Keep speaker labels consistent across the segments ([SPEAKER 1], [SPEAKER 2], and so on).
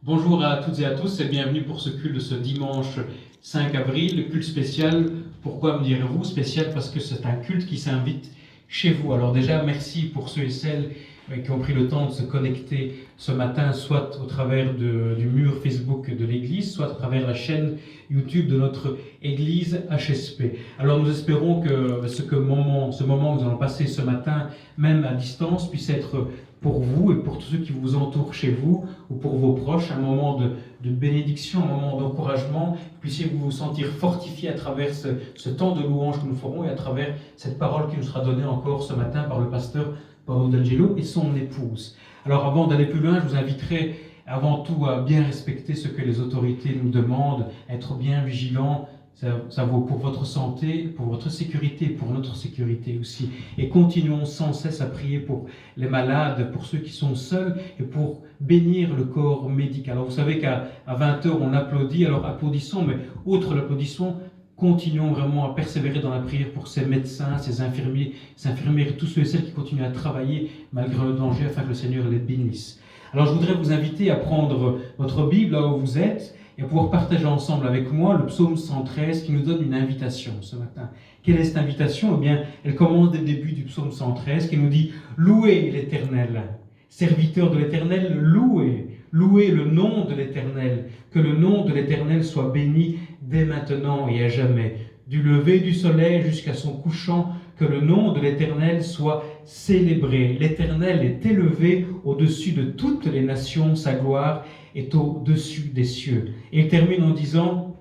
[SPEAKER 1] Bonjour à toutes et à tous et bienvenue pour ce culte de ce dimanche 5 avril, le culte spécial. Pourquoi me direz-vous spécial? Parce que c'est un culte qui s'invite chez vous. Alors déjà, merci pour ceux et celles qui ont pris le temps de se connecter ce matin, soit au travers du mur Facebook de l'église, soit à travers la chaîne YouTube de notre église HSP. Alors nous espérons que ce moment que nous allons passer ce matin, même à distance, puisse être pour vous et pour tous ceux qui vous entourent chez vous ou pour vos proches, un moment de bénédiction, un moment d'encouragement, puissiez vous sentir fortifiés à travers ce temps de louange que nous ferons et à travers cette parole qui nous sera donnée encore ce matin par le pasteur Paolo D'Angelo et son épouse. Alors avant d'aller plus loin, je vous inviterai avant tout à bien respecter ce que les autorités nous demandent, être bien vigilants. Ça vaut pour votre santé, pour votre sécurité, pour notre sécurité aussi. Et continuons sans cesse à prier pour les malades, pour ceux qui sont seuls et pour bénir le corps médical. Alors vous savez qu'à 20h on applaudit, alors applaudissons, mais outre l'applaudissement, continuons vraiment à persévérer dans la prière pour ces médecins, ces infirmières et tous ceux et celles qui continuent à travailler malgré le danger afin que le Seigneur les bénisse. Alors je voudrais vous inviter à prendre votre Bible là où vous êtes et à pouvoir partager ensemble avec moi le psaume 113 qui nous donne une invitation ce matin. Quelle est cette invitation? Eh bien, elle commence dès le début du psaume 113 qui nous dit « Louez l'Éternel, serviteurs de l'Éternel, louez le nom de l'Éternel, que le nom de l'Éternel soit béni dès maintenant et à jamais. Du lever du soleil jusqu'à son couchant, que le nom de l'Éternel soit célébré. L'Éternel est élevé au-dessus de toutes les nations, sa gloire est au-dessus des cieux. » Et il termine en disant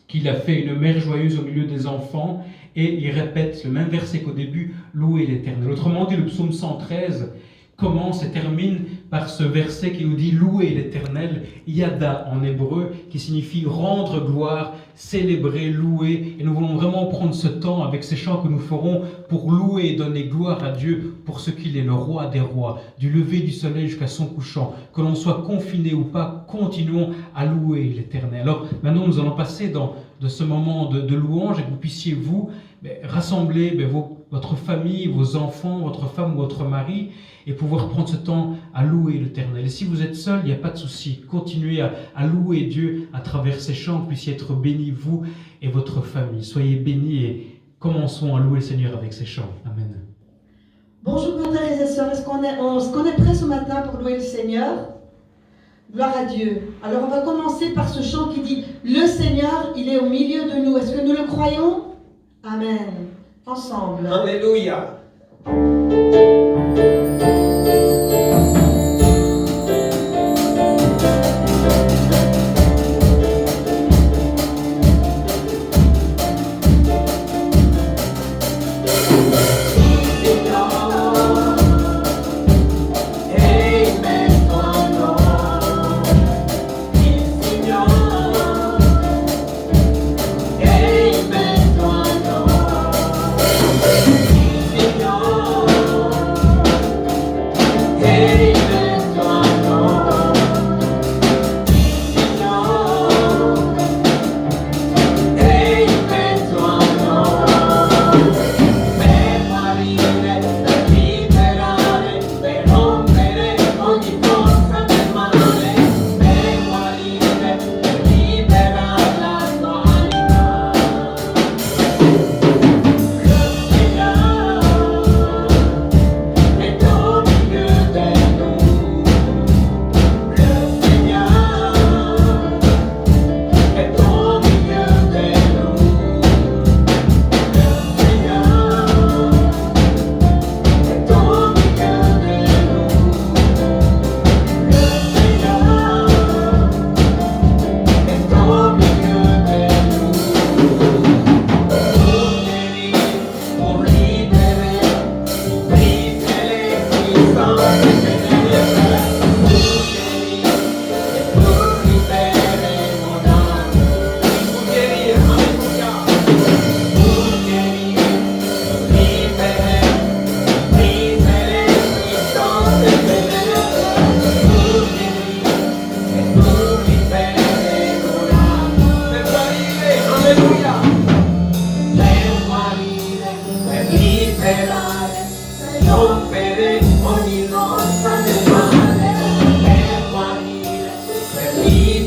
[SPEAKER 1] qu'il a fait une mère joyeuse au milieu des enfants, et il répète le même verset qu'au début, « Louez l'Éternel ». Autrement dit, le psaume 113 commence et termine par ce verset qui nous dit « Louez l'Éternel », Yada en hébreu, qui signifie rendre gloire, célébrer, louer. Et nous voulons vraiment prendre ce temps avec ces chants que nous ferons pour louer et donner gloire à Dieu pour ce qu'il est, le roi des rois, du lever du soleil jusqu'à son couchant. Que l'on soit confiné ou pas, continuons à louer l'Éternel. Alors maintenant nous allons passer de ce moment de louange et que vous puissiez vous rassembler votre famille, vos enfants, votre femme ou votre mari et pouvoir prendre ce temps à louer l'Éternel. Et si vous êtes seul, il n'y a pas de souci. Continuez à louer Dieu à travers ces chants, que vous puissiez être bénis, vous et votre famille. Soyez bénis et commençons à louer le Seigneur avec ces chants. Amen.
[SPEAKER 2] Bonjour frères et sœurs, est-ce qu'on est prêt ce matin pour louer le Seigneur? Gloire à Dieu. Alors on va commencer par ce chant qui dit « Le Seigneur, il est au milieu de nous ». Est-ce que nous le croyons? Amen. Ensemble.
[SPEAKER 3] Alléluia.
[SPEAKER 4] Seigneur,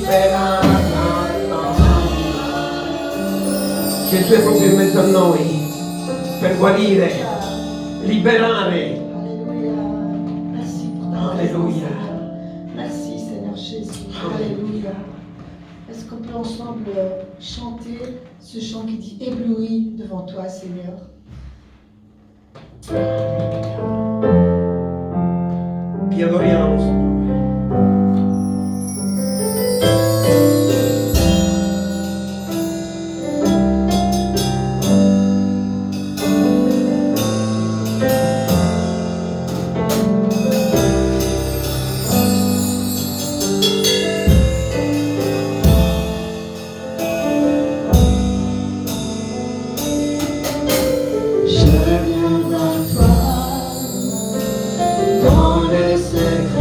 [SPEAKER 3] Che tu è proprio in mezzo a noi per guarire, liberare.
[SPEAKER 2] Alléluia. Merci pour ta présence,
[SPEAKER 3] Alléluia.
[SPEAKER 2] Seigneur. Merci Seigneur Jésus. Alléluia. Est-ce qu'on peut ensemble chanter ce chant qui dit ébloui devant toi, Seigneur?
[SPEAKER 3] Ti adoriamo, Signore.
[SPEAKER 2] Je viens vers toi dans le secret.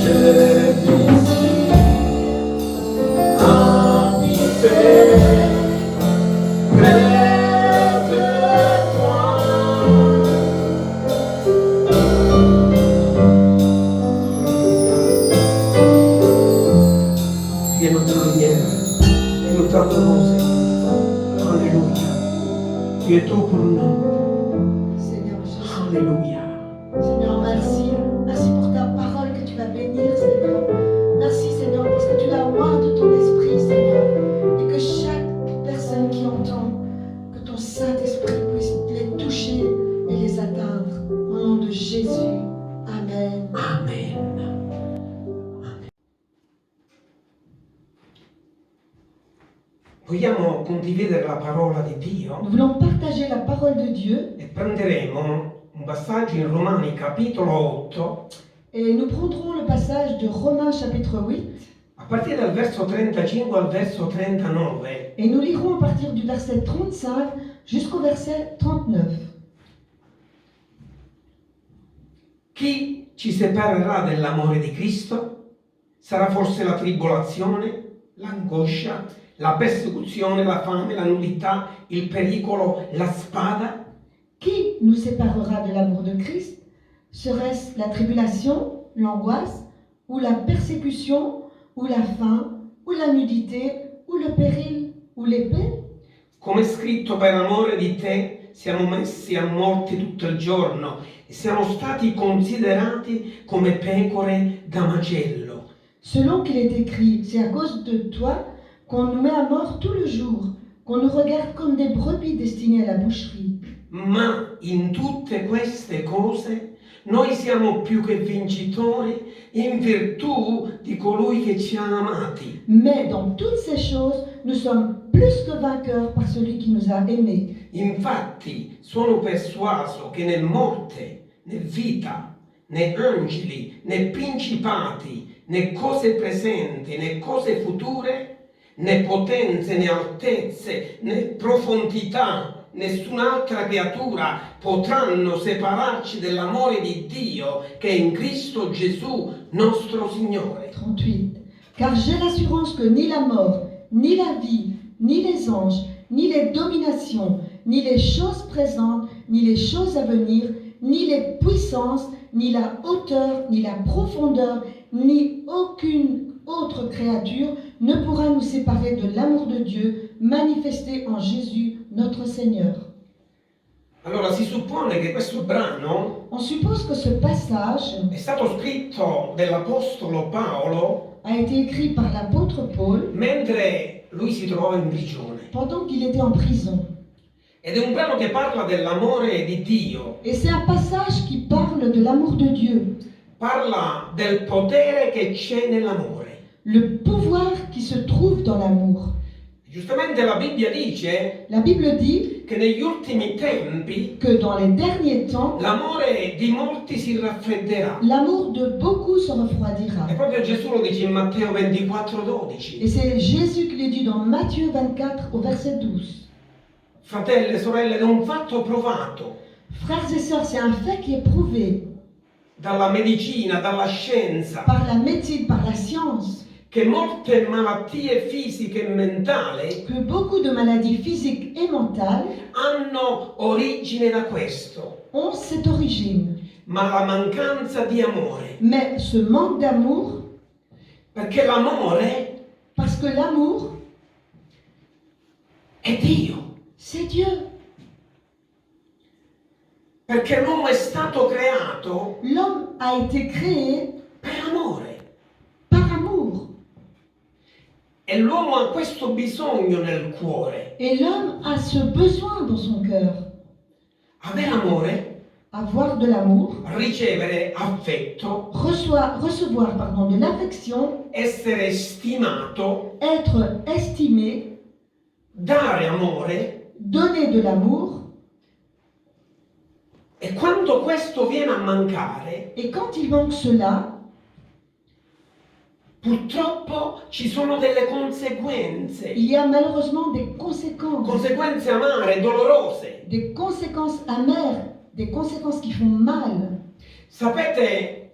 [SPEAKER 3] Je désire habiter près de toi. Tu es notre lumière et nous t'adorons, Seigneur. Alléluia. Tu es tout pour nous.
[SPEAKER 2] Seigneur Jésus.
[SPEAKER 3] Alléluia.
[SPEAKER 2] Seigneur, merci. Merci pour ta parole que tu vas bénir, Seigneur. Merci, Seigneur, parce que tu la oins de ton esprit, Seigneur. Et que chaque personne qui entend, que ton Saint-Esprit puisse les toucher et les atteindre. Au nom de Jésus. Amen.
[SPEAKER 3] Amen. Vogliamo condividere la parola di Dio
[SPEAKER 2] Nous voulons partager la parole de Dieu
[SPEAKER 3] e prenderemo un passaggio in Romani capitolo 8
[SPEAKER 2] et nous prendrons le passage de Romains chapitre 8
[SPEAKER 3] a partire dal verso 35 al verso 39.
[SPEAKER 2] et nous lirons à partir du verset 35 jusqu'au verset 39.
[SPEAKER 3] Chi ci separerà dell'amore di Cristo? Sarà forse la tribolazione, l'angoscia, la persecuzione, la fame, la nudità, il pericolo, la spada?
[SPEAKER 2] Qui nous séparera de l'amour de Christ? Serait-ce la tribulation, l'angoisse, ou la persécution, ou la faim, ou la nudité, ou le péril, ou l'épée?
[SPEAKER 3] Come è scritto, per amore di te siamo messi a morte tutto il giorno e siamo stati considerati come pecore da macello.
[SPEAKER 2] Selon qu'il est écrit, c'est à cause de toi qu'on nous met à mort tout le jour, qu'on nous regarde comme des brebis destinées à la boucherie.
[SPEAKER 3] Ma in tutte queste cose noi siamo più che vincitori in virtù di colui che ci ha amati.
[SPEAKER 2] Mais dans toutes ces choses, nous sommes plus que vainqueurs par celui qui nous a aimés.
[SPEAKER 3] Infatti sono persuaso che né morte, né vita, né angeli, né principati, né cose presenti, né cose future, né potenze, né altezze, né profondità, nessun'altra creatura potranno separarci dell'amore di Dio che è in Cristo Gesù nostro Signore.
[SPEAKER 2] 38. Car j'ai l'assurance que ni la mort, ni la vie, ni les anges, ni les dominations, ni les choses présentes, ni les choses à venir, ni les puissances, ni la hauteur, ni la profondeur, ni aucune autre créature ne pourra nous séparer de l'amour de Dieu manifesté en Jésus notre Seigneur.
[SPEAKER 3] Allora si suppone che questo brano
[SPEAKER 2] On suppose que ce passage
[SPEAKER 3] è stato scritto dall'Apostolo Paolo
[SPEAKER 2] a été écrit par l'apôtre Paul
[SPEAKER 3] mentre lui si trovava in prigione.
[SPEAKER 2] pendant qu'il était en prison.
[SPEAKER 3] Ed è un brano che parla dell'amore di Dio,
[SPEAKER 2] Et c'est un passage qui parle de l'amour de Dieu,
[SPEAKER 3] parla del potere che c'è nell'amore.
[SPEAKER 2] le pouvoir qui se trouve dans l'amour.
[SPEAKER 3] Giustamente la Bibbia dice
[SPEAKER 2] La Bible dit
[SPEAKER 3] che negli ultimi tempi
[SPEAKER 2] que dans les derniers temps,
[SPEAKER 3] l'amore di molti si raffredderà.
[SPEAKER 2] l'amour de beaucoup se refroidira.
[SPEAKER 3] E proprio Gesù lo dice in Matteo 24:12.
[SPEAKER 2] Et c'est Jésus qui le dit dans Matthieu 24 au verset 12.
[SPEAKER 3] Fratelli e sorelle, è un fatto provato
[SPEAKER 2] Frères et sœurs, c'est un fait qui est prouvé
[SPEAKER 3] dalla medicina, dalla scienza,
[SPEAKER 2] par la médecine, par la science,
[SPEAKER 3] che molte malattie fisiche e mentali
[SPEAKER 2] que beaucoup de maladies physiques et mentales
[SPEAKER 3] hanno origine da questo,
[SPEAKER 2] ont cette origine.
[SPEAKER 3] ma la mancanza di amore.
[SPEAKER 2] Mais ce manque d'amour,
[SPEAKER 3] Perché l'amore
[SPEAKER 2] parce que l'amour,
[SPEAKER 3] è Dio.
[SPEAKER 2] c'est Dieu.
[SPEAKER 3] Perché l'uomo è stato creato
[SPEAKER 2] L'homme a été créé
[SPEAKER 3] per amore.
[SPEAKER 2] par amour.
[SPEAKER 3] E l'uomo ha questo bisogno nel cuore.
[SPEAKER 2] Et l'homme a ce besoin dans son cœur.
[SPEAKER 3] Avere amore,
[SPEAKER 2] Avoir de l'amour,
[SPEAKER 3] ricevere affetto,
[SPEAKER 2] recevoir de l'affection,
[SPEAKER 3] essere stimato,
[SPEAKER 2] être estimé,
[SPEAKER 3] dare amore.
[SPEAKER 2] donner de l'amour.
[SPEAKER 3] E quando questo viene a mancare,
[SPEAKER 2] Et quand il manque cela,
[SPEAKER 3] purtroppo ci sono delle conseguenze.
[SPEAKER 2] il y a malheureusement des conséquences.
[SPEAKER 3] Conseguenze amare, dolorose.
[SPEAKER 2] Des conséquences amères, des conséquences qui font mal.
[SPEAKER 3] Sapete,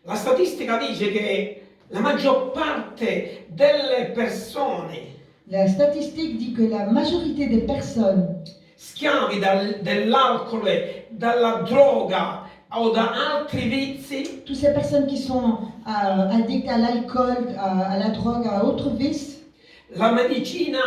[SPEAKER 3] La statistica dice che la maggior parte delle persone
[SPEAKER 2] La statistique dit que la majorité des personnes
[SPEAKER 3] schiavi dell'alcol, dalla droga o da altri vizi
[SPEAKER 2] toutes ces personnes qui sont addictes à l'alcool, à la drogue, à autres vices,
[SPEAKER 3] la medicina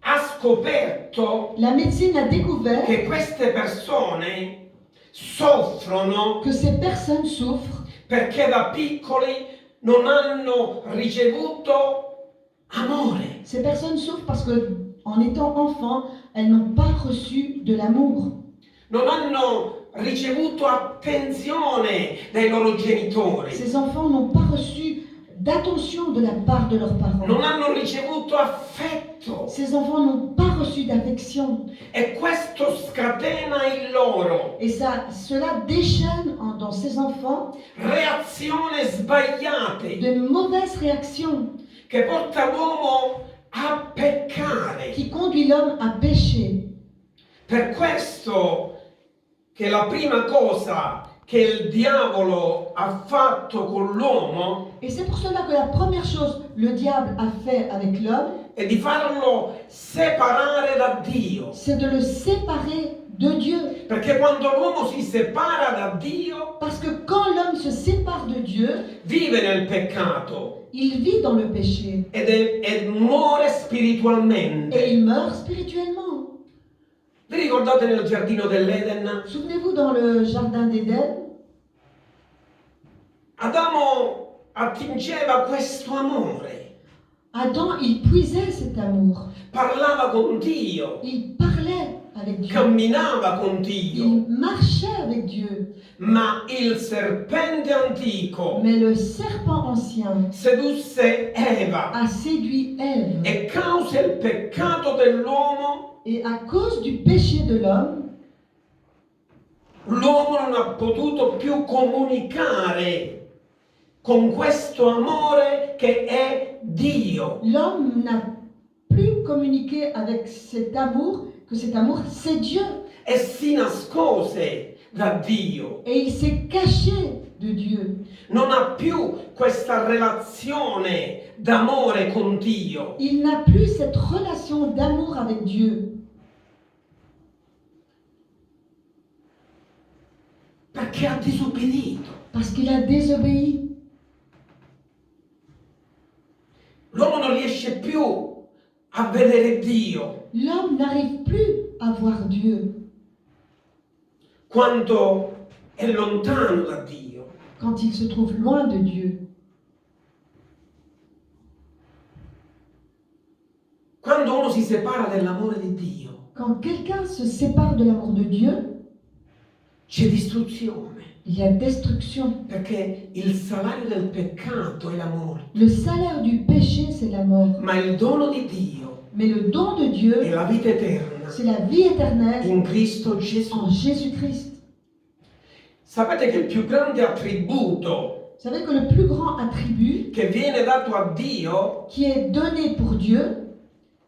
[SPEAKER 3] ha scoperto
[SPEAKER 2] la médecine a découvert
[SPEAKER 3] che queste persone soffrono
[SPEAKER 2] que ces personnes souffrent
[SPEAKER 3] perché da piccoli non hanno ricevuto amore.
[SPEAKER 2] Ces personnes souffrent parce que, en étant enfants, elles n'ont pas reçu de l'amour.
[SPEAKER 3] Non hanno ricevuto attenzione dai loro genitori.
[SPEAKER 2] Ces enfants n'ont pas reçu d'attention de la part de leurs parents.
[SPEAKER 3] Non hanno ricevuto affetto.
[SPEAKER 2] Ces enfants n'ont pas reçu d'affection.
[SPEAKER 3] E questo scatena in loro
[SPEAKER 2] Et cela déchaîne dans ces enfants
[SPEAKER 3] reazioni sbagliate
[SPEAKER 2] de mauvaises réactions
[SPEAKER 3] che porta l'uomo a peccare.
[SPEAKER 2] qui conduit l'homme à pécher.
[SPEAKER 3] Per questo che la prima cosa che il diavolo ha fatto con l'uomo
[SPEAKER 2] Et c'est pour cela que la première chose le diable a fait avec l'homme,
[SPEAKER 3] è di farlo separare da Dio.
[SPEAKER 2] c'est de le séparer de Dieu.
[SPEAKER 3] Perché quando l'uomo si separa da Dio,
[SPEAKER 2] Parce que quand l'homme se sépare de Dieu,
[SPEAKER 3] vive nel peccato
[SPEAKER 2] il vit dans le péché
[SPEAKER 3] e muore spiritualmente.
[SPEAKER 2] et il meurt spirituellement.
[SPEAKER 3] Vi ricordate nel giardino dell'Eden?
[SPEAKER 2] Souvenez-vous dans le jardin d'Éden,
[SPEAKER 3] Adamo attingeva questo amore,
[SPEAKER 2] Adam, il puisait cet amour.
[SPEAKER 3] parlava con Dio,
[SPEAKER 2] Il parlait avec Dieu.
[SPEAKER 3] camminava con Dio,
[SPEAKER 2] Il marchait avec Dieu.
[SPEAKER 3] ma il serpente antico
[SPEAKER 2] Mais le serpent ancien
[SPEAKER 3] sedusse Eva
[SPEAKER 2] a séduit Ève.
[SPEAKER 3] e causa il peccato dell'uomo,
[SPEAKER 2] Et à cause du péché de l'homme,
[SPEAKER 3] l'uomo non ha potuto più comunicare con questo amore che è Dio.
[SPEAKER 2] l'homme n'a plus communiqué avec cet amour, que cet amour, c'est Dieu.
[SPEAKER 3] E si nascose da Dio.
[SPEAKER 2] Et il s'est caché de Dieu.
[SPEAKER 3] Non ha più questa relazione d'amore con Dio.
[SPEAKER 2] Il n'a plus cette relation d'amour avec Dieu.
[SPEAKER 3] Perché ha disobbedito.
[SPEAKER 2] Parce qu'il a désobéi.
[SPEAKER 3] L'uomo non riesce più a vedere Dio
[SPEAKER 2] L'homme n'arrive plus à voir Dieu
[SPEAKER 3] quando è lontano da Dio.
[SPEAKER 2] quand il se trouve loin de Dieu.
[SPEAKER 3] Quando uno si separa dell'amore di Dio,
[SPEAKER 2] Quand quelqu'un se sépare de l'amour de Dieu,
[SPEAKER 3] c'è distruzione.
[SPEAKER 2] il y a destruction.
[SPEAKER 3] Perché il salario del peccato è la morte.
[SPEAKER 2] Le salaire du péché, c'est la mort.
[SPEAKER 3] Ma il dono di Dio
[SPEAKER 2] Mais le don de
[SPEAKER 3] è
[SPEAKER 2] Dieu,
[SPEAKER 3] la vita eterna
[SPEAKER 2] c'est la vie éternelle
[SPEAKER 3] in Cristo Gesù.
[SPEAKER 2] en Jésus-Christ.
[SPEAKER 3] Sapete che il più grande attributo
[SPEAKER 2] Vous savez que le plus grand attribut
[SPEAKER 3] che viene dato a Dio
[SPEAKER 2] qui est donné pour Dieu,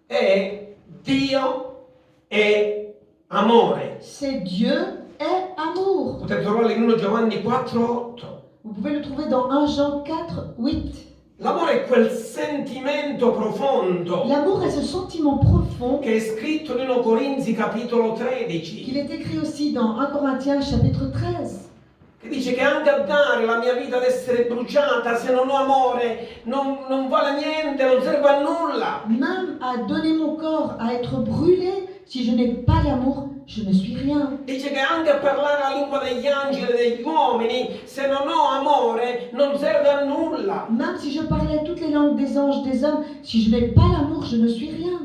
[SPEAKER 3] è Dio è amore.
[SPEAKER 2] c'est Dieu est amour.
[SPEAKER 3] Potete trovarlo in 1 Giovanni 4:8.
[SPEAKER 2] Vous pouvez le trouver dans 1 Jean 4, 8.
[SPEAKER 3] L'amore è quel sentimento profondo
[SPEAKER 2] L'amour est ce sentiment profond
[SPEAKER 3] che è scritto in 1 Corinzi capitolo
[SPEAKER 2] qu'il
[SPEAKER 3] 13,
[SPEAKER 2] est écrit aussi dans 1 Corinthiens chapitre 13.
[SPEAKER 3] che dice che anche a dare la mia vita ad essere bruciata, se non ho amore, non vale niente, non serve a nulla.
[SPEAKER 2] Même à donner mon corps, à être brûlé, si je n'ai pas l'amour, je ne suis rien.
[SPEAKER 3] Dice che anche a parlare la lingua degli angeli e degli uomini, se non ho amore, non serve a nulla.
[SPEAKER 2] Même si je parlais toutes les langues des anges, des hommes, si je n'ai pas l'amour, je ne suis rien.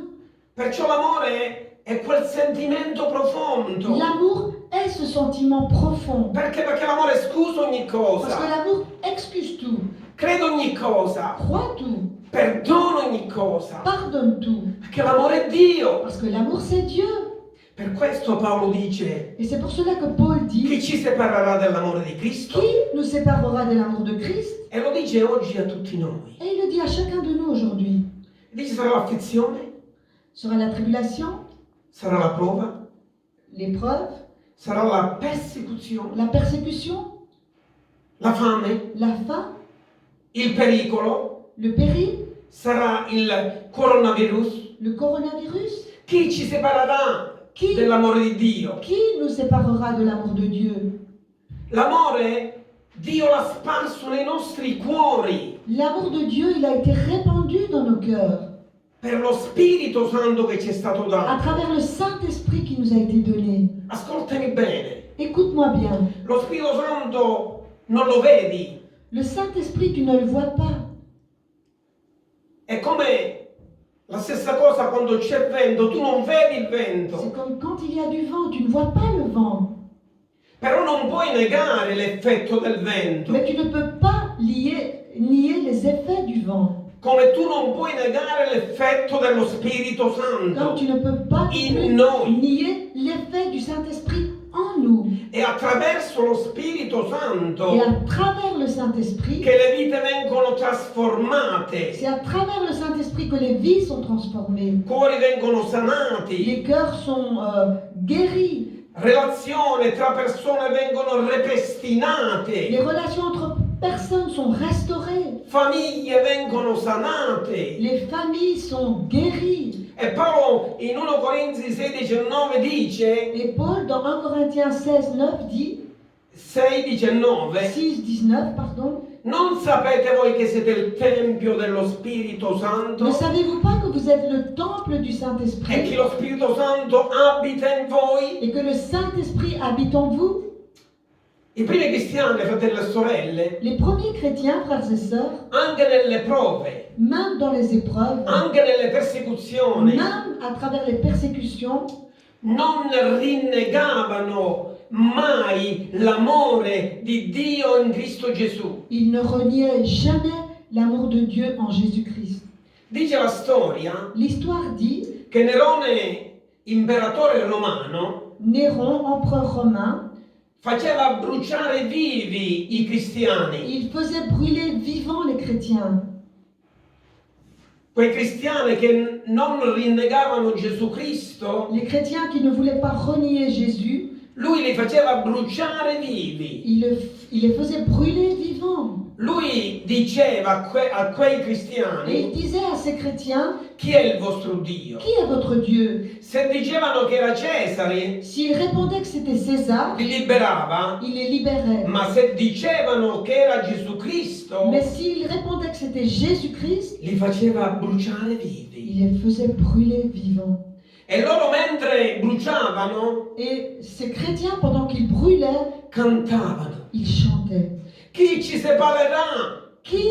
[SPEAKER 3] Perciò l'amore è quel sentimento profondo.
[SPEAKER 2] L'amour est ce sentiment profond.
[SPEAKER 3] Perché? Perché l'amore scusa ogni
[SPEAKER 2] Parce que
[SPEAKER 3] cosa,
[SPEAKER 2] l'amour excuse tout,
[SPEAKER 3] crede ogni cosa,
[SPEAKER 2] croit tout,
[SPEAKER 3] perdona ogni cosa.
[SPEAKER 2] pardonne tout.
[SPEAKER 3] Perché l'amore è Dio.
[SPEAKER 2] Parce que l'amour, c'est Dieu.
[SPEAKER 3] Per questo Paolo dice:
[SPEAKER 2] Et c'est pour cela que Paul
[SPEAKER 3] chi
[SPEAKER 2] dit,
[SPEAKER 3] ci separerà dell'amore di Cristo?
[SPEAKER 2] qui nous séparera de l'amour de Christ?
[SPEAKER 3] E lo dice oggi a tutti noi.
[SPEAKER 2] Et il le dit à chacun de nous aujourd'hui.
[SPEAKER 3] Dice sarà l'afflizione,
[SPEAKER 2] Sera la tribulation,
[SPEAKER 3] sarà la prova,
[SPEAKER 2] l'épreuve,
[SPEAKER 3] sarà la persecuzione.
[SPEAKER 2] la persécution.
[SPEAKER 3] la fame,
[SPEAKER 2] la faim,
[SPEAKER 3] il pericolo,
[SPEAKER 2] le péril,
[SPEAKER 3] sarà il coronavirus.
[SPEAKER 2] le coronavirus.
[SPEAKER 3] Chi ci separerà
[SPEAKER 2] Chi,
[SPEAKER 3] dell'amore di Dio?
[SPEAKER 2] qui nous séparera de l'amour de Dieu?
[SPEAKER 3] L'amore Dio l'ha sparso nei nostri cuori
[SPEAKER 2] L'amour de Dieu, il a été répandu dans nos cœurs
[SPEAKER 3] per lo Spirito Santo che ci è stato
[SPEAKER 2] à
[SPEAKER 3] dato.
[SPEAKER 2] travers le Saint-Esprit qui nous a été donné.
[SPEAKER 3] Ascoltami bene,
[SPEAKER 2] Écoute-moi bien.
[SPEAKER 3] lo Spirito Santo non lo vedi,
[SPEAKER 2] Le Saint-Esprit, tu ne le vois pas.
[SPEAKER 3] è come la stessa cosa quando c'è vento, tu non vedi il
[SPEAKER 2] C'est
[SPEAKER 3] vento,
[SPEAKER 2] comme quand il y a du vent, tu ne vois pas le vent.
[SPEAKER 3] però non puoi negare l'effetto del vento,
[SPEAKER 2] Mais tu ne peux pas nier les effets du vent.
[SPEAKER 3] come tu non puoi negare l'effetto dello Spirito
[SPEAKER 2] Comme
[SPEAKER 3] Santo.
[SPEAKER 2] tu ne peux pas
[SPEAKER 3] In noi.
[SPEAKER 2] nier l'effet du Saint-Esprit en nous.
[SPEAKER 3] È attraverso lo Spirito Santo
[SPEAKER 2] Et à travers le Saint-Esprit,
[SPEAKER 3] che le vite vengono trasformate,
[SPEAKER 2] c'est à travers le Saint-Esprit que les vies sont transformées.
[SPEAKER 3] cuori vengono sanati,
[SPEAKER 2] Les cœurs sont guéris.
[SPEAKER 3] relazioni tra persone vengono
[SPEAKER 2] Les
[SPEAKER 3] ripristinate,
[SPEAKER 2] relations entre personnes sont restaurées.
[SPEAKER 3] famiglie vengono sanate.
[SPEAKER 2] Les familles sont guéries.
[SPEAKER 3] E Paolo in 1 Corinzi 16:9 dice,
[SPEAKER 2] Et Paul, dans 1 Corinthiens 16, 9, dit,
[SPEAKER 3] 6:19,
[SPEAKER 2] 6, 19, pardon,
[SPEAKER 3] non sapete voi che siete il tempio dello Spirito
[SPEAKER 2] ne
[SPEAKER 3] Santo
[SPEAKER 2] savez-vous pas que vous êtes le temple du
[SPEAKER 3] e che
[SPEAKER 2] Saint-Esprit
[SPEAKER 3] lo Spirito Santo abita in voi?
[SPEAKER 2] et que le Saint-Esprit habite en vous?
[SPEAKER 3] I primi cristiani, fratelli e sorelle,
[SPEAKER 2] Les premiers chrétiens, frères et sœurs,
[SPEAKER 3] anche nelle prove,
[SPEAKER 2] même dans les épreuves,
[SPEAKER 3] anche nelle persecuzioni,
[SPEAKER 2] même à travers les persécutions,
[SPEAKER 3] non rinnegavano mai l'amore di Dio in Cristo Gesù.
[SPEAKER 2] ils ne reniaient jamais l'amour de Dieu en Jésus-Christ.
[SPEAKER 3] Dice la storia
[SPEAKER 2] L'histoire dit,
[SPEAKER 3] che Nerone, imperatore romano,
[SPEAKER 2] Néron, empereur romain,
[SPEAKER 3] faceva bruciare vivi i cristiani,
[SPEAKER 2] il faisait brûler vivants les chrétiens.
[SPEAKER 3] quei cristiani che non rinnegavano Gesù Cristo,
[SPEAKER 2] Les chrétiens qui ne voulaient pas renier Jésus,
[SPEAKER 3] lui li faceva bruciare vivi.
[SPEAKER 2] il les faisait brûler vivants.
[SPEAKER 3] Lui diceva a quei
[SPEAKER 2] Et il
[SPEAKER 3] cristiani,
[SPEAKER 2] disait à ces chrétiens,
[SPEAKER 3] chi è il vostro Dio?
[SPEAKER 2] qui est votre Dieu?
[SPEAKER 3] Se dicevano che era Cesare,
[SPEAKER 2] S'ils répondaient que c'était César,
[SPEAKER 3] li liberava,
[SPEAKER 2] il les libérait.
[SPEAKER 3] ma se dicevano che era Gesù Cristo,
[SPEAKER 2] Mais s'ils répondaient que c'était Jésus-Christ,
[SPEAKER 3] li faceva bruciare vivi.
[SPEAKER 2] il les faisait brûler vivants.
[SPEAKER 3] E loro mentre bruciavano,
[SPEAKER 2] Et ces chrétiens, pendant qu'ils brûlaient,
[SPEAKER 3] cantavano.
[SPEAKER 2] ils chantaient.
[SPEAKER 3] Chi ci separerà
[SPEAKER 2] Qui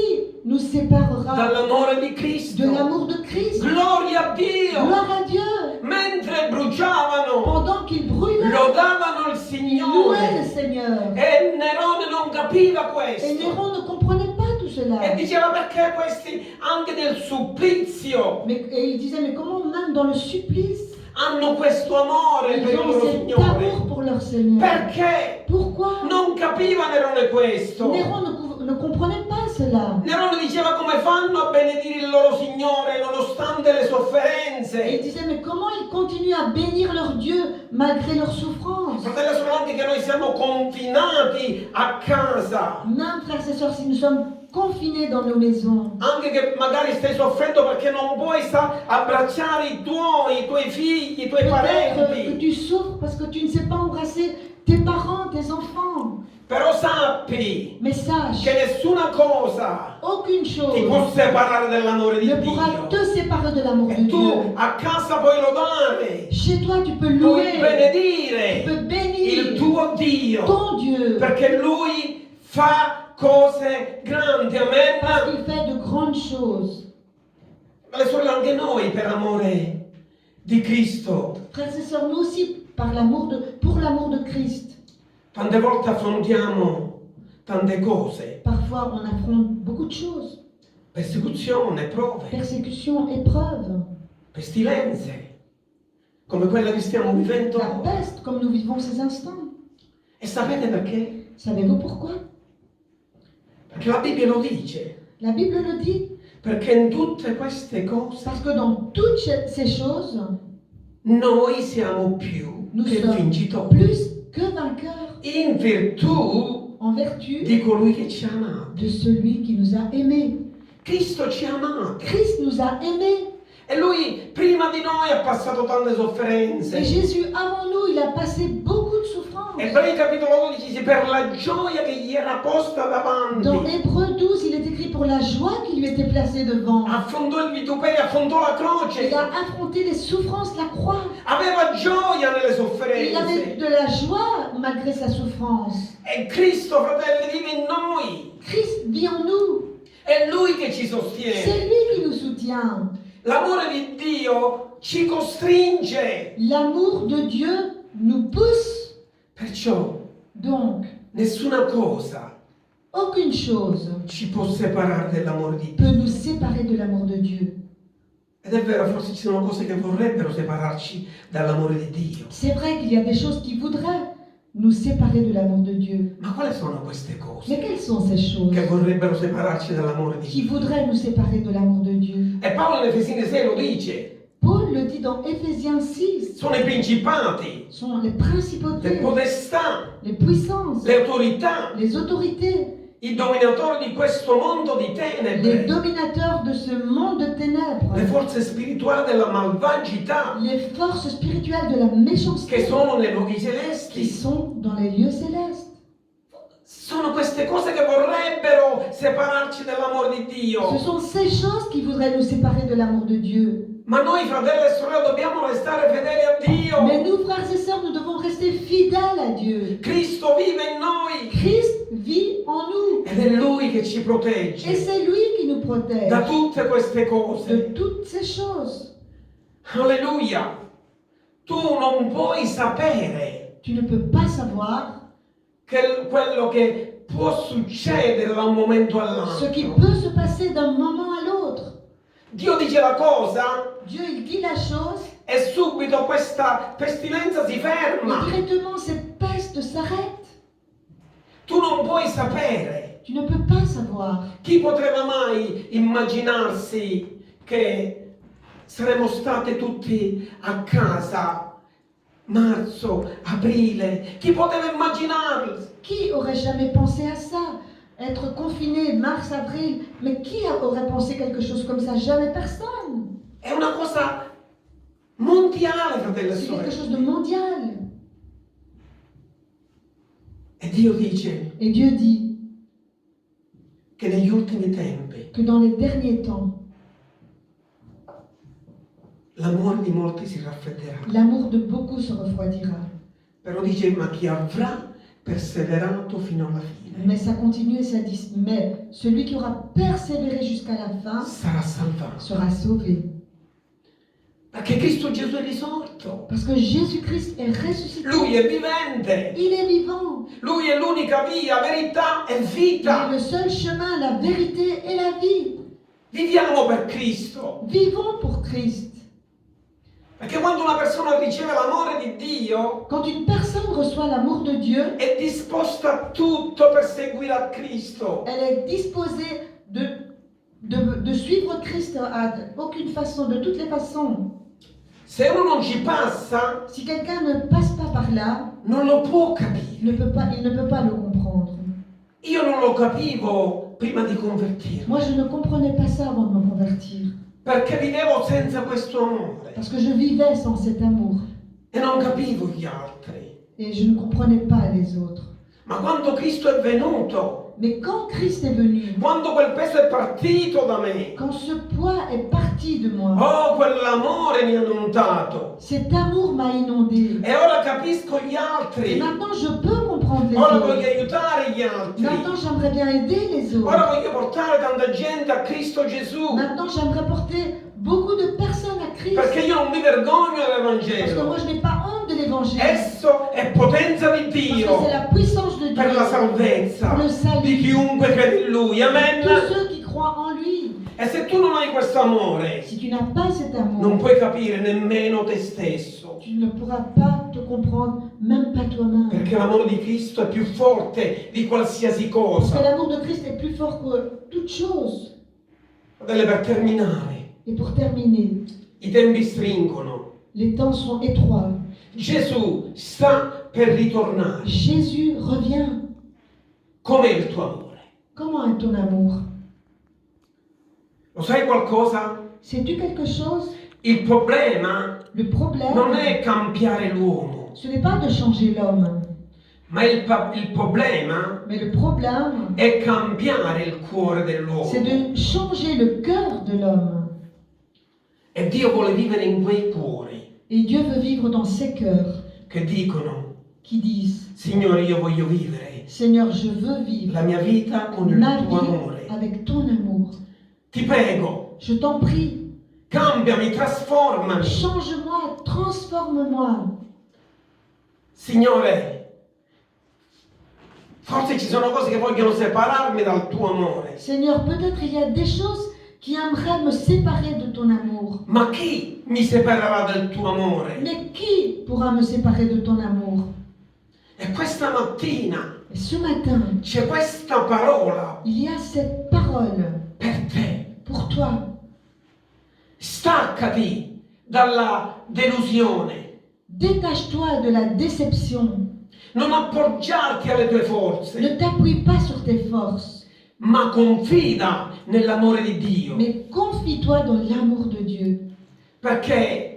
[SPEAKER 2] nous séparera
[SPEAKER 3] dall'amore di
[SPEAKER 2] de
[SPEAKER 3] Cristo?
[SPEAKER 2] l'amour de Christ?
[SPEAKER 3] Gloria a Dio!
[SPEAKER 2] Gloire à Dieu!
[SPEAKER 3] Mentre bruciavano,
[SPEAKER 2] Pendant qu'ils brûlaient,
[SPEAKER 3] lodavano il
[SPEAKER 2] ils louaient le
[SPEAKER 3] Signore.
[SPEAKER 2] Seigneur.
[SPEAKER 3] E Nerone non capiva
[SPEAKER 2] Et
[SPEAKER 3] questo.
[SPEAKER 2] Néron ne comprenait pas tout cela.
[SPEAKER 3] E diceva perché questi anche nel supplizio
[SPEAKER 2] Et il disait, mais comment même dans le supplice,
[SPEAKER 3] hanno questo amore
[SPEAKER 2] ils
[SPEAKER 3] per il
[SPEAKER 2] ont
[SPEAKER 3] loro
[SPEAKER 2] cet
[SPEAKER 3] Signore?
[SPEAKER 2] amour pour leur Seigneur?
[SPEAKER 3] Perché
[SPEAKER 2] Pourquoi?
[SPEAKER 3] non capiva Nerone questo?
[SPEAKER 2] Néron ne comprenait pas cela.
[SPEAKER 3] Nerone diceva come fanno a benedire il loro Signore nonostante le
[SPEAKER 2] Et il
[SPEAKER 3] sofferenze.
[SPEAKER 2] disait, mais comment ils continuent à bénir leur Dieu malgré leurs souffrances?
[SPEAKER 3] Fratelli e sorelle, anche che noi siamo confinati a casa,
[SPEAKER 2] Même, frères et sœurs, si nous sommes confinés dans nos maisons,
[SPEAKER 3] anche che magari stai soffrendo perché non puoi abbracciare i tuoi figli, i tuoi
[SPEAKER 2] peut-être que
[SPEAKER 3] parenti,
[SPEAKER 2] tu souffres parce que tu ne sais pas embrasser tes parents, tes enfants.
[SPEAKER 3] però sappi
[SPEAKER 2] Mais sache,
[SPEAKER 3] che nessuna cosa
[SPEAKER 2] aucune chose
[SPEAKER 3] ti può separare dall'amore di
[SPEAKER 2] ne pourra
[SPEAKER 3] Dio.
[SPEAKER 2] te séparer de l'amour de
[SPEAKER 3] E tu
[SPEAKER 2] Dieu.
[SPEAKER 3] a casa puoi lodare,
[SPEAKER 2] Chez toi, tu peux
[SPEAKER 3] puoi
[SPEAKER 2] louer, tu
[SPEAKER 3] benedire
[SPEAKER 2] peux
[SPEAKER 3] il
[SPEAKER 2] bénir
[SPEAKER 3] tuo Dio,
[SPEAKER 2] ton Dieu,
[SPEAKER 3] perché Lui fa cose grandi, amen.
[SPEAKER 2] il fait de grandes choses.
[SPEAKER 3] Ma le sorelle, anche noi per amore di Cristo,
[SPEAKER 2] Frères et sœurs, nous aussi, pour l'amour de Christ,
[SPEAKER 3] tante volte affrontiamo tante cose,
[SPEAKER 2] parfois on affronte beaucoup de choses.
[SPEAKER 3] persecuzione, prove,
[SPEAKER 2] Persécutions, épreuves,
[SPEAKER 3] pestilenze, come quella che stiamo vivendo
[SPEAKER 2] la
[SPEAKER 3] ora.
[SPEAKER 2] peste, comme nous vivons ces instants.
[SPEAKER 3] E sapete perché?
[SPEAKER 2] Savez-vous pourquoi?
[SPEAKER 3] Perché la Bibbia lo dice,
[SPEAKER 2] La Bible le dit,
[SPEAKER 3] perché in tutte queste cose
[SPEAKER 2] parce que dans toutes ces choses,
[SPEAKER 3] noi siamo più
[SPEAKER 2] nous
[SPEAKER 3] che
[SPEAKER 2] sommes
[SPEAKER 3] vincitori,
[SPEAKER 2] plus que vainqueurs
[SPEAKER 3] in virtù
[SPEAKER 2] en vertu
[SPEAKER 3] di colui che ci ha amati.
[SPEAKER 2] de celui qui nous a aimés.
[SPEAKER 3] Cristo ci ha amati.
[SPEAKER 2] Christ nous a aimés.
[SPEAKER 3] E lui prima di noi ha passato tante
[SPEAKER 2] Et
[SPEAKER 3] sofferenze.
[SPEAKER 2] Jésus, avant nous, il a passé beaucoup de souffrances.
[SPEAKER 3] Ebrei capitolo 12 dice per la gioia che gli era posta
[SPEAKER 2] Dans
[SPEAKER 3] davanti.
[SPEAKER 2] Hébreux 12, il est écrit pour la joie qui lui était placée devant.
[SPEAKER 3] Affrontò il vituperio, affrontò la croce.
[SPEAKER 2] Il a affronté les souffrances, la croix.
[SPEAKER 3] Aveva gioia nelle
[SPEAKER 2] Et il avait
[SPEAKER 3] sofferenze.
[SPEAKER 2] de la joie malgré sa souffrance.
[SPEAKER 3] E Cristo, fratelli, vive in noi.
[SPEAKER 2] Christ vit en nous.
[SPEAKER 3] È Lui che ci
[SPEAKER 2] C'est
[SPEAKER 3] sostiene.
[SPEAKER 2] lui qui nous soutient.
[SPEAKER 3] L'amore di Dio ci costringe.
[SPEAKER 2] L'amour de Dieu nous pousse.
[SPEAKER 3] Perciò
[SPEAKER 2] Donc,
[SPEAKER 3] nessuna cosa
[SPEAKER 2] aucune chose
[SPEAKER 3] ci può separare dell'amore di Dio.
[SPEAKER 2] peut nous séparer de l'amour de Dieu.
[SPEAKER 3] Ed è vero, forse ci sono cose che vorrebbero separarci dall'amore di Dio.
[SPEAKER 2] C'est vrai qu'il y a des choses qui voudraient nous séparer de l'amour de Dieu.
[SPEAKER 3] Ma quali sono queste cose
[SPEAKER 2] Mais quelles sont ces choses
[SPEAKER 3] che vorrebbero separarci dall'amore di
[SPEAKER 2] qui
[SPEAKER 3] Dio?
[SPEAKER 2] voudraient nous séparer de l'amour de Dieu?
[SPEAKER 3] E Paolo in Efesini 6 lo dice.
[SPEAKER 2] Paul le dit dans Éphésiens 6.
[SPEAKER 3] Sono i principati,
[SPEAKER 2] Sont les
[SPEAKER 3] le
[SPEAKER 2] principautés,
[SPEAKER 3] potestà,
[SPEAKER 2] les puissances,
[SPEAKER 3] le autorità,
[SPEAKER 2] les autorités,
[SPEAKER 3] i dominatori di questo mondo di
[SPEAKER 2] les
[SPEAKER 3] tenebre,
[SPEAKER 2] dominateurs de ce monde de ténèbres,
[SPEAKER 3] le forze spirituali della malvagità
[SPEAKER 2] les forces spirituelles de la
[SPEAKER 3] che
[SPEAKER 2] méchanceté
[SPEAKER 3] sono nei luoghi
[SPEAKER 2] qui
[SPEAKER 3] celesti.
[SPEAKER 2] sont dans les lieux célestes.
[SPEAKER 3] Sono queste cose che vorrebbero separarci dall'amore di
[SPEAKER 2] Ce
[SPEAKER 3] Dio.
[SPEAKER 2] sont ces choses qui voudraient nous séparer de l'amour de Dieu.
[SPEAKER 3] Ma noi, fratelli e sorelle, dobbiamo restare fedeli a
[SPEAKER 2] Mais
[SPEAKER 3] Dio.
[SPEAKER 2] nous, frères et sœurs, nous devons rester fidèles à Dieu.
[SPEAKER 3] Cristo vive in noi
[SPEAKER 2] Christ vit en nous.
[SPEAKER 3] ed è Lui che ci
[SPEAKER 2] Et
[SPEAKER 3] protegge
[SPEAKER 2] c'est lui qui nous protège
[SPEAKER 3] da tutte queste
[SPEAKER 2] de
[SPEAKER 3] cose.
[SPEAKER 2] toutes ces choses.
[SPEAKER 3] Alleluia! Tu non puoi sapere
[SPEAKER 2] Tu ne peux pas savoir
[SPEAKER 3] quello che può succedere da un momento
[SPEAKER 2] ce qui
[SPEAKER 3] all'altro.
[SPEAKER 2] peut se passer d'un moment à l'autre.
[SPEAKER 3] Dio dice la cosa
[SPEAKER 2] Dieu, il dit la chose
[SPEAKER 3] e subito questa pestilenza si
[SPEAKER 2] et
[SPEAKER 3] ferma.
[SPEAKER 2] directement cette peste s'arrête.
[SPEAKER 3] Tu non puoi sapere.
[SPEAKER 2] Tu ne peux pas savoir.
[SPEAKER 3] Chi potrebbe mai immaginarsi che saremmo stati tutti a casa marzo, aprile? Chi poteva immaginarlo?
[SPEAKER 2] Qui aurait jamais pensé à ça? Être confiné mars, avril, mais qui aurait pensé quelque chose comme ça? Jamais personne.
[SPEAKER 3] È una cosa mondiale, fratelli e
[SPEAKER 2] C'est quelque
[SPEAKER 3] sorelle.
[SPEAKER 2] chose de mondial.
[SPEAKER 3] E Dio dice
[SPEAKER 2] Et Dieu dit
[SPEAKER 3] che negli ultimi tempi
[SPEAKER 2] que dans les derniers temps,
[SPEAKER 3] l'amore di molti si raffredderà.
[SPEAKER 2] l'amour de beaucoup se refroidira.
[SPEAKER 3] Però dice, ma chi avrà perseverato fino alla fine
[SPEAKER 2] Mais ça continue et ça dit, mais celui qui aura persévéré jusqu'à la fin
[SPEAKER 3] sarà salvato.
[SPEAKER 2] sera sauvé.
[SPEAKER 3] Perché Cristo Gesù è risorto.
[SPEAKER 2] Parce que Jésus-Christ est ressuscité.
[SPEAKER 3] Lui è vivente.
[SPEAKER 2] Il est vivant.
[SPEAKER 3] Lui è l'unica via, verità e
[SPEAKER 2] Il est
[SPEAKER 3] vita.
[SPEAKER 2] le seul chemin, la vérité et la vie.
[SPEAKER 3] Viviamo per Cristo.
[SPEAKER 2] Vivons pour Christ.
[SPEAKER 3] Perché quando una persona riceve l'amore di Dio
[SPEAKER 2] Quand une personne reçoit l'amour de Dieu,
[SPEAKER 3] è disposta a tutto per seguire a Cristo.
[SPEAKER 2] elle est disposée de suivre Christ à aucune façon, de toutes les façons.
[SPEAKER 3] Se uno non ci passa,
[SPEAKER 2] Si quelqu'un ne passe pas par là,
[SPEAKER 3] non lo può capire.
[SPEAKER 2] il ne peut pas le comprendre.
[SPEAKER 3] Io non lo capivo prima di convertirmi,
[SPEAKER 2] Moi, je ne comprenais pas ça avant de me convertir.
[SPEAKER 3] perché vivevo senza questo amore
[SPEAKER 2] Parce que je vivais sans cet amour.
[SPEAKER 3] e non capivo gli altri.
[SPEAKER 2] Et je ne comprenais pas les autres.
[SPEAKER 3] Ma quando Cristo è venuto,
[SPEAKER 2] Mais quand Christ est venu,
[SPEAKER 3] quando quel peso è partito da me,
[SPEAKER 2] quand ce poids est parti de moi,
[SPEAKER 3] oh, quell'amore mi ha inondato.
[SPEAKER 2] cet amour m'a inondé.
[SPEAKER 3] E ora capisco gli
[SPEAKER 2] Et
[SPEAKER 3] altri.
[SPEAKER 2] maintenant, je peux comprendre les
[SPEAKER 3] Ora
[SPEAKER 2] autres.
[SPEAKER 3] voglio aiutare gli altri.
[SPEAKER 2] Maintenant, j'aimerais bien aider les
[SPEAKER 3] Ora
[SPEAKER 2] autres.
[SPEAKER 3] voglio portare tanta gente a Cristo Gesù.
[SPEAKER 2] Maintenant, j'aimerais porter beaucoup de personnes à Christ.
[SPEAKER 3] Perché io non mi vergogno
[SPEAKER 2] Parce que
[SPEAKER 3] dell'Evangelo.
[SPEAKER 2] moi, je n'ai pas honte de l'évangile.
[SPEAKER 3] Esso è potenza di
[SPEAKER 2] Parce que
[SPEAKER 3] Dio
[SPEAKER 2] c'est la puissance de Dieu
[SPEAKER 3] per la salvezza
[SPEAKER 2] pour le
[SPEAKER 3] di
[SPEAKER 2] salut.
[SPEAKER 3] chiunque crede in Lui. Amen.
[SPEAKER 2] Tous ceux qui croient en lui.
[SPEAKER 3] E se tu non hai questo amore,
[SPEAKER 2] Si tu n'as pas cet amour,
[SPEAKER 3] non puoi capire nemmeno te stesso.
[SPEAKER 2] tu ne pourras pas te comprendre, même pas toi-même.
[SPEAKER 3] Perché l'amore di Cristo è più forte di qualsiasi
[SPEAKER 2] Parce que
[SPEAKER 3] cosa.
[SPEAKER 2] l'amour de Christ est plus fort que toute chose.
[SPEAKER 3] Fratelli, per terminare,
[SPEAKER 2] Et pour terminer,
[SPEAKER 3] i tempi stringono.
[SPEAKER 2] les temps sont étroits.
[SPEAKER 3] Gesù sta per ritornare.
[SPEAKER 2] Jésus revient.
[SPEAKER 3] Com'è il tuo amore?
[SPEAKER 2] Comment est ton amour?
[SPEAKER 3] Lo sai qualcosa?
[SPEAKER 2] Sais-tu quelque chose?
[SPEAKER 3] Il problema
[SPEAKER 2] Le problème,
[SPEAKER 3] non è cambiare l'uomo,
[SPEAKER 2] ce n'est pas de changer l'homme,
[SPEAKER 3] ma il problema
[SPEAKER 2] mais le problème,
[SPEAKER 3] è cambiare il cuore
[SPEAKER 2] c'est
[SPEAKER 3] dell'uomo.
[SPEAKER 2] de changer le cœur de l'homme.
[SPEAKER 3] E Dio vuole vivere in quei cuori
[SPEAKER 2] Et Dieu veut vivre dans ces cœurs
[SPEAKER 3] che dicono,
[SPEAKER 2] qui disent,
[SPEAKER 3] Signore, io voglio vivere
[SPEAKER 2] Seigneur, je veux vivre
[SPEAKER 3] la mia vita con il
[SPEAKER 2] ma
[SPEAKER 3] tuo
[SPEAKER 2] vie
[SPEAKER 3] amore.
[SPEAKER 2] avec ton amour.
[SPEAKER 3] Ti prego,
[SPEAKER 2] Je t'en prie,
[SPEAKER 3] cambiami, trasformami.
[SPEAKER 2] change-moi, transforme-moi.
[SPEAKER 3] Signore, forse ci sono cose che vogliono separarmi dal tuo amore.
[SPEAKER 2] Seigneur, peut-être il y a des choses qui aimeraient me séparer de ton amour.
[SPEAKER 3] Ma chi mi separerà del tuo amore?
[SPEAKER 2] Mais qui pourra me séparer de ton amour?
[SPEAKER 3] E questa mattina
[SPEAKER 2] Et ce matin,
[SPEAKER 3] c'è questa parola
[SPEAKER 2] il y a cette parole
[SPEAKER 3] per te.
[SPEAKER 2] pour toi.
[SPEAKER 3] Staccati dalla delusione.
[SPEAKER 2] Détache-toi de la déception.
[SPEAKER 3] Non appoggiarti alle tue forze,
[SPEAKER 2] Ne t'appuie pas sur tes forces,
[SPEAKER 3] ma confida nell'amore di Dio.
[SPEAKER 2] mais confie-toi dans l'amour de Dieu.
[SPEAKER 3] Perché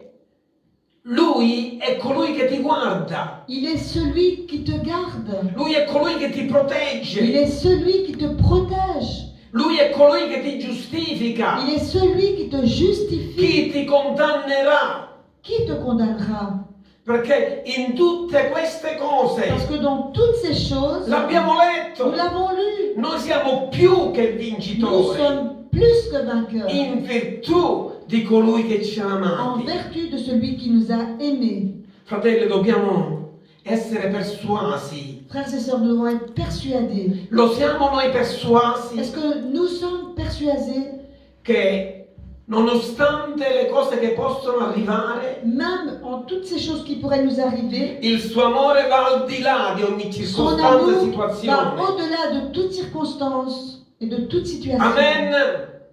[SPEAKER 3] Lui è colui che ti guarda.
[SPEAKER 2] Il est celui qui te garde.
[SPEAKER 3] Lui è colui che ti
[SPEAKER 2] Il
[SPEAKER 3] protegge.
[SPEAKER 2] est celui qui te protège.
[SPEAKER 3] Lui è colui che ti giustifica.
[SPEAKER 2] Il est celui qui te justifie.
[SPEAKER 3] Chi ti condannerà?
[SPEAKER 2] Qui te condamnera?
[SPEAKER 3] Perché in tutte queste
[SPEAKER 2] Parce
[SPEAKER 3] cose,
[SPEAKER 2] que dans toutes ces choses,
[SPEAKER 3] l'abbiamo
[SPEAKER 2] nous
[SPEAKER 3] letto,
[SPEAKER 2] l'avons lu,
[SPEAKER 3] noi siamo più che
[SPEAKER 2] nous
[SPEAKER 3] vincitori
[SPEAKER 2] sommes plus que vainqueurs
[SPEAKER 3] in virtù di colui che ci ha
[SPEAKER 2] en
[SPEAKER 3] amati.
[SPEAKER 2] vertu de celui qui nous a aimés.
[SPEAKER 3] Fratelli, dobbiamo essere persuasi.
[SPEAKER 2] Frères et sœurs, nous devons être persuadés.
[SPEAKER 3] Lo siamo noi persuasi
[SPEAKER 2] Est-ce que nous sommes persuadés,
[SPEAKER 3] che nonostante le cose che possono arrivare,
[SPEAKER 2] même en toutes ces choses qui pourraient nous arriver,
[SPEAKER 3] il suo amore va al di là di ogni
[SPEAKER 2] son
[SPEAKER 3] circostanza e
[SPEAKER 2] amour va
[SPEAKER 3] situazione.
[SPEAKER 2] au-delà de toute circonstance et de toute situation.
[SPEAKER 3] Amen.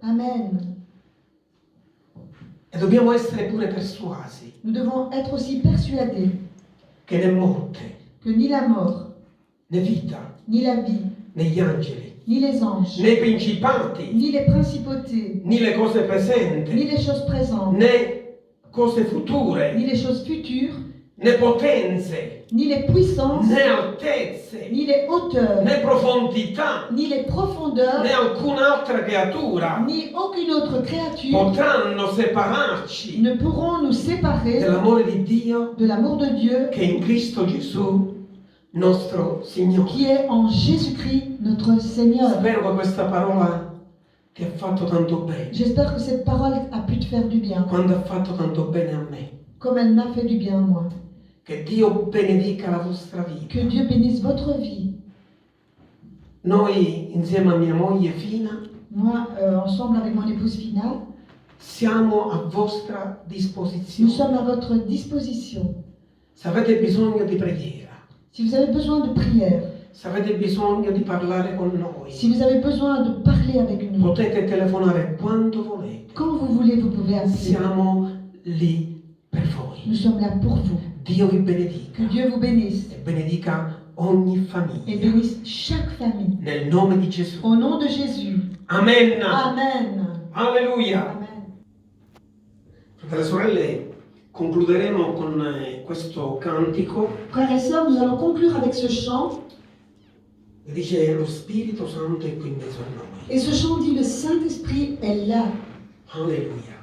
[SPEAKER 2] Amen.
[SPEAKER 3] E dobbiamo essere pure persuasi
[SPEAKER 2] Nous devons être aussi persuadés
[SPEAKER 3] che né morte,
[SPEAKER 2] que ni la mort,
[SPEAKER 3] né vita,
[SPEAKER 2] ni la vie,
[SPEAKER 3] né gli angeli,
[SPEAKER 2] ni les anges,
[SPEAKER 3] né i principati,
[SPEAKER 2] ni les principautés,
[SPEAKER 3] né le cose
[SPEAKER 2] ni
[SPEAKER 3] presenti,
[SPEAKER 2] les choses présentes,
[SPEAKER 3] né cose future,
[SPEAKER 2] ni les choses futures,
[SPEAKER 3] né potenze,
[SPEAKER 2] ni les puissances,
[SPEAKER 3] né altezze,
[SPEAKER 2] ni les hauteurs,
[SPEAKER 3] né profondità,
[SPEAKER 2] ni les profondeurs,
[SPEAKER 3] né alcun'altra creatura
[SPEAKER 2] ni aucune autre créature
[SPEAKER 3] potranno separarci
[SPEAKER 2] ne pourront nous séparer
[SPEAKER 3] dell'amore di Dio
[SPEAKER 2] de l'amour de Dieu
[SPEAKER 3] che è in Cristo Gesù, nostro Signore.
[SPEAKER 2] qui est en Jésus-Christ, notre Seigneur.
[SPEAKER 3] Spero che questa parola ti ha fatto tanto bene,
[SPEAKER 2] J'espère que cette parole a pu te faire du bien,
[SPEAKER 3] quando ha fatto tanto bene a me.
[SPEAKER 2] comme elle m'a fait du bien à moi.
[SPEAKER 3] Che Dio benedica la vostra vita.
[SPEAKER 2] Que Dieu bénisse votre vie.
[SPEAKER 3] Noi, insieme a mia moglie Fina,
[SPEAKER 2] Moi, ensemble avec mon épouse Fina,
[SPEAKER 3] siamo a vostra
[SPEAKER 2] nous
[SPEAKER 3] disposizione.
[SPEAKER 2] sommes à votre disposition.
[SPEAKER 3] Se avete bisogno di preghiera,
[SPEAKER 2] Si vous avez besoin de prière,
[SPEAKER 3] se avete bisogno di parlare con noi,
[SPEAKER 2] si vous avez besoin de parler avec nous,
[SPEAKER 3] potete telefonare quando volete.
[SPEAKER 2] quand vous voulez, vous pouvez appeler.
[SPEAKER 3] Siamo lì per voi.
[SPEAKER 2] Nous sommes là pour vous.
[SPEAKER 3] Dio vi benedica
[SPEAKER 2] Que Dieu vous bénisse
[SPEAKER 3] e benedica ogni
[SPEAKER 2] et
[SPEAKER 3] famiglia.
[SPEAKER 2] bénisse chaque famille.
[SPEAKER 3] Nel nome di Gesù.
[SPEAKER 2] Au nom de Jésus.
[SPEAKER 3] Amen.
[SPEAKER 2] Amen.
[SPEAKER 3] Alleluia.
[SPEAKER 2] Amen.
[SPEAKER 3] Fratelli e sorelle, concluderemo con questo cantico
[SPEAKER 2] Frères et sœurs, nous allons conclure avec ce chant.
[SPEAKER 3] che dice lo Spirito Santo è qui in mezzo a noi.
[SPEAKER 2] Et ce chant dit, le Saint-Esprit est là.
[SPEAKER 3] Alleluia.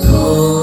[SPEAKER 4] Oh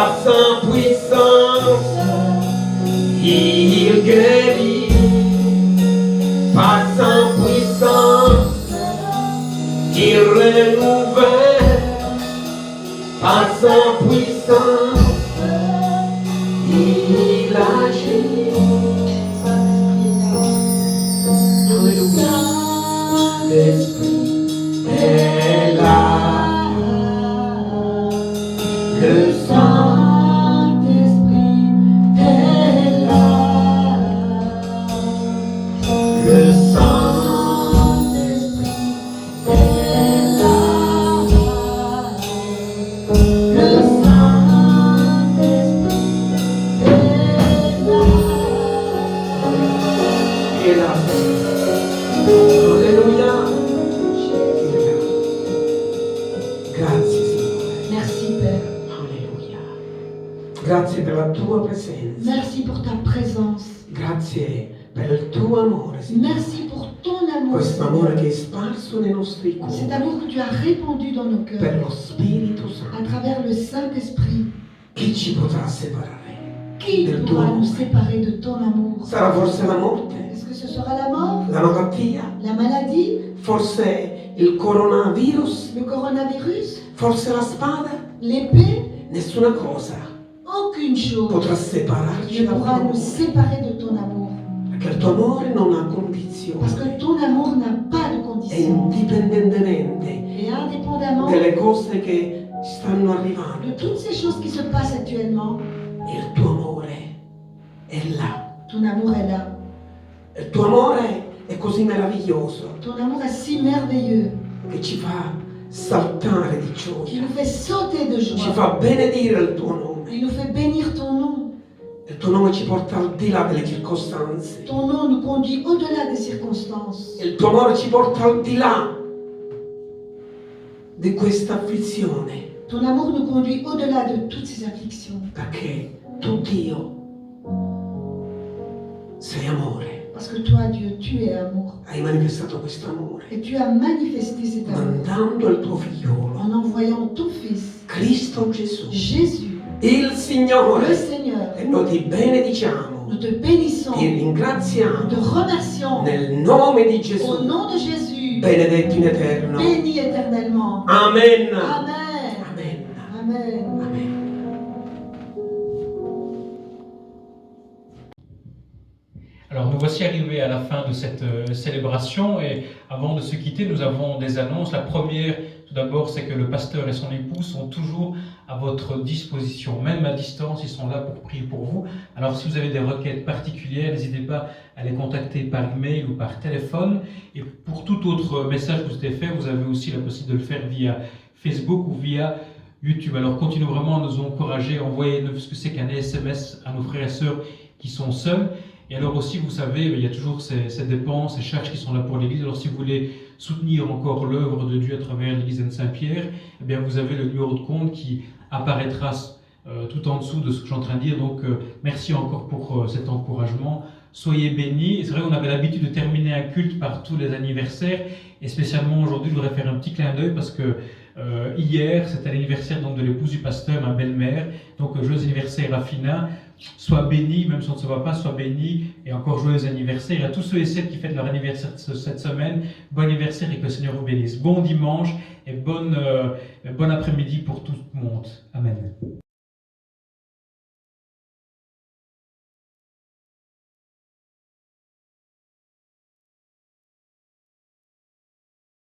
[SPEAKER 3] par sa puissance, il guérit. Par sa puissance, il renouvelle. Par sa puissance, il agit. Alléluia. L'Esprit est là. Le Saint-Esprit est là. Le Saint-Esprit est là. Le Saint-Esprit est là. Il est là. Alléluia. Il est là. Grazie Signore.
[SPEAKER 2] Merci Père.
[SPEAKER 3] Alleluia. Grazie per la tua presenza.
[SPEAKER 2] Merci pour ta présence.
[SPEAKER 3] Grazie per il tuo amore, Signore.
[SPEAKER 2] Merci pour ton amour.
[SPEAKER 3] Questo amore che è sparso nei nostri
[SPEAKER 2] Cet
[SPEAKER 3] cuori
[SPEAKER 2] amour que tu as répandu dans nos
[SPEAKER 3] per
[SPEAKER 2] cœurs
[SPEAKER 3] lo Spirito
[SPEAKER 2] à
[SPEAKER 3] Santo.
[SPEAKER 2] travers le Saint-Esprit.
[SPEAKER 3] Chi ci potrà separare?
[SPEAKER 2] Qui
[SPEAKER 3] Del tuo
[SPEAKER 2] pourra nous
[SPEAKER 3] amore.
[SPEAKER 2] séparer de ton amour?
[SPEAKER 3] Sarà forse la morte,
[SPEAKER 2] Est-ce que ce sera la mort,
[SPEAKER 3] la malattia,
[SPEAKER 2] la maladie,
[SPEAKER 3] forse il coronavirus,
[SPEAKER 2] le coronavirus,
[SPEAKER 3] forse la spada?
[SPEAKER 2] l'épée?
[SPEAKER 3] Nessuna cosa
[SPEAKER 2] Aucune chose
[SPEAKER 3] potrà separarci
[SPEAKER 2] ne
[SPEAKER 3] dal tuo
[SPEAKER 2] pourra nous
[SPEAKER 3] amore.
[SPEAKER 2] séparer de ton amour.
[SPEAKER 3] Perché il tuo amore non ha
[SPEAKER 2] Parce
[SPEAKER 3] condizioni.
[SPEAKER 2] que ton amour n'a pas de
[SPEAKER 3] E
[SPEAKER 2] condition.
[SPEAKER 3] indipendentemente
[SPEAKER 2] Et indépendamment
[SPEAKER 3] delle cose che stanno
[SPEAKER 2] de
[SPEAKER 3] arrivando,
[SPEAKER 2] toutes ces choses qui se passent actuellement,
[SPEAKER 3] il tuo amore è là.
[SPEAKER 2] ton amour est là.
[SPEAKER 3] Il tuo amore è così meraviglioso
[SPEAKER 2] Ton amour est si merveilleux
[SPEAKER 3] che ci fa saltare di
[SPEAKER 2] qui
[SPEAKER 3] gioia,
[SPEAKER 2] nous fait sauter de
[SPEAKER 3] ci
[SPEAKER 2] joie.
[SPEAKER 3] fa benedire il tuo nome.
[SPEAKER 2] Il nous fait bénir ton nom.
[SPEAKER 3] Il tuo nome ci porta al di là delle circostanze.
[SPEAKER 2] Ton nom nous conduit au-delà des circonstances.
[SPEAKER 3] Il tuo amore ci porta al di là di questa afflizione,
[SPEAKER 2] Ton amour nous conduit au-delà de toutes ces afflictions.
[SPEAKER 3] perché tu Dio sei amore.
[SPEAKER 2] Parce que toi, Dieu, tu es amour.
[SPEAKER 3] Hai manifestato questo amore
[SPEAKER 2] Et tu as manifesté cet amour
[SPEAKER 3] mandando il tuo figliolo,
[SPEAKER 2] en envoyant ton Fils,
[SPEAKER 3] Cristo Gesù,
[SPEAKER 2] Jésus,
[SPEAKER 3] il
[SPEAKER 2] le
[SPEAKER 3] Signore.
[SPEAKER 2] Seigneur.
[SPEAKER 3] E noi ti benediciamo,
[SPEAKER 2] Nous te bénissons,
[SPEAKER 3] ti
[SPEAKER 2] nous
[SPEAKER 3] ringraziamo
[SPEAKER 2] te remercions
[SPEAKER 3] nel nome di
[SPEAKER 2] au
[SPEAKER 3] Gesù,
[SPEAKER 2] nom de Jésus,
[SPEAKER 3] benedetto in eterno.
[SPEAKER 2] béni éternellement.
[SPEAKER 3] Amen.
[SPEAKER 2] Amen.
[SPEAKER 3] Amen.
[SPEAKER 2] Amen.
[SPEAKER 3] Amen.
[SPEAKER 1] Alors nous voici arrivés à la fin de cette célébration et avant de se quitter, nous avons des annonces. La première, tout d'abord, c'est que le pasteur et son épouse sont toujours à votre disposition. Même à distance, ils sont là pour prier pour vous. Alors si vous avez des requêtes particulières, n'hésitez pas à les contacter par email ou par téléphone. Et pour tout autre message que vous avez fait, vous avez aussi la possibilité de le faire via Facebook ou via YouTube. Alors continuez vraiment à nous encourager, envoyez ce que c'est qu'un SMS à nos frères et sœurs qui sont seuls. Et alors aussi, vous savez, il y a toujours ces dépenses, ces charges qui sont là pour l'Église. Alors si vous voulez soutenir encore l'œuvre de Dieu à travers l'Église Anne-Saint-Pierre, eh bien vous avez le numéro de compte qui apparaîtra tout en dessous de ce que je suis en train de dire. Donc merci encore pour cet encouragement. Soyez bénis. C'est vrai qu'on avait l'habitude de terminer un culte par tous les anniversaires. Et spécialement aujourd'hui, je voudrais faire un petit clin d'œil parce que hier, c'était l'anniversaire donc, de l'épouse du pasteur, ma belle-mère. Donc joyeux anniversaire à Fina. Sois béni, même si on ne se voit pas, sois béni. Et encore joyeux anniversaire. Et à tous ceux et celles qui fêtent leur anniversaire cette semaine, bon anniversaire et que le Seigneur vous bénisse. Bon dimanche et bon après-midi pour tout le monde. Amen.